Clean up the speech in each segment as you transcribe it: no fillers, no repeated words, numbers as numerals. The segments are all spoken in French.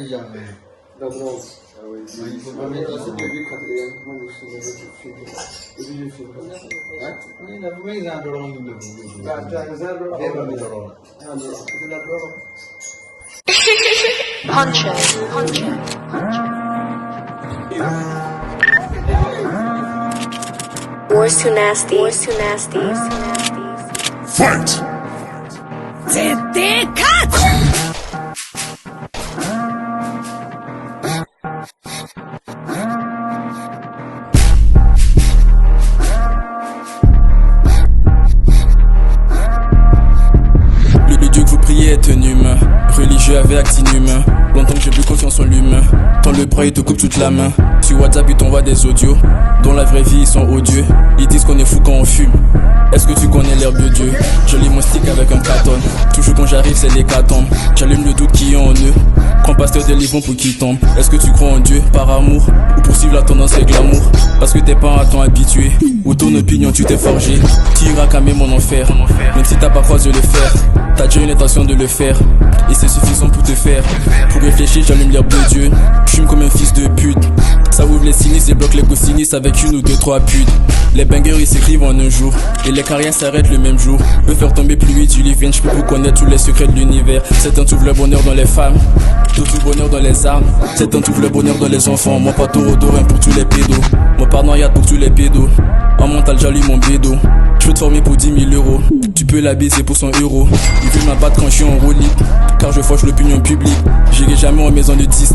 D'abord, ah oui. Ah, mais c'est le début quatrième. Moi, je suis avec le film. Et puis, je suis Poncho, poncho, poncho. War's too nasty, war's too nasty, war's too nasty. Fight! Le Dieu que vous priez est un humain, religieux avec actine humain. Longtemps que j'ai plus confiance en l'humain. Tends le bras, il te coupe toute la main. Sur WhatsApp, il t'envoie des audios. Dans la vraie vie, ils sont odieux. Ils disent qu'on est fou quand on fume. Est-ce que tu connais l'herbe de Dieu? Je lis mon stick avec un carton. Toujours quand j'arrive, c'est l'hécatombe. J'allume le doute qui est en eux. Grand pasteur délivrant pour qui tombe. Est-ce que tu crois en Dieu par amour? Ou pour suivre la tendance et glamour? Parce que tes parents t'ont habitué. Ou ton opinion, tu t'es forgé. Tu iras calmer mon enfer. Même si t'as pas croisé le fer. T'as déjà une intention de le faire. Et c'est suffisant pour te faire. Pour réfléchir, j'allume l'herbe de Dieu. Je fume comme un fils de pute. Ça ouvre les sinistres et bloque les co-sinistres avec une ou deux, trois putes. Les bangers ils s'écrivent en un jour. Et les carrières s'arrêtent le même jour. Peux faire tomber plus vite, Julie Vinch. Je peux vous connaître tous les secrets de l'univers. Certains trouvent le bonheur dans les femmes, d'autres le bonheur dans les armes. Certains trouvent le bonheur dans les enfants. Moi pas taureau d'orin pour tous les pédos. Moi pas noyade pour tous les pédos. En mental j'allume mon bédo. Je veux te former pour 10 000 euros. Tu peux la baiser pour 100 euros. Ils veulent m'abattre quand je suis en roulis. Car je fauche l'opinion publique. J'irai jamais en maison de 10.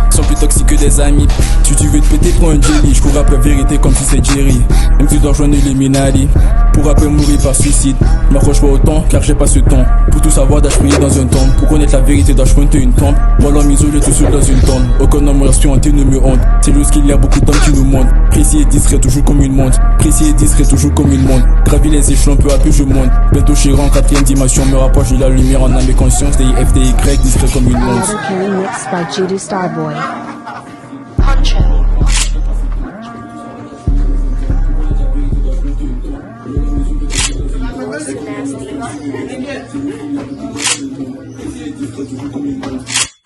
Sont plus toxiques que des amis. Si tu veux te péter, prends un jelly. Je cours après vérité comme si c'est Jerry. Même si tu dois rejoindre les Minari. Pour après mourir par suicide. M'accroche pas autant car j'ai pas ce temps. Pour tout savoir, dois-je prier dans un temple. Pour connaître la vérité, dois-je pointer une tombe. Moi l'homme isolé tout seul dans une tombe. Aucun homme relation hanté ne me honte. C'est juste qu'il y a beaucoup d'hommes qui nous montrent. Précis et discret toujours comme une montre. Précis et discret toujours comme une montre. Gravis les échelons peu à peu je monte. Bientôt je serai en 4ème dimension. Me rapproche de la lumière en âme et conscience. DIFDY discret comme une montre. Water Candy mixed by Judy Starboy. Poncho. War's too nasty.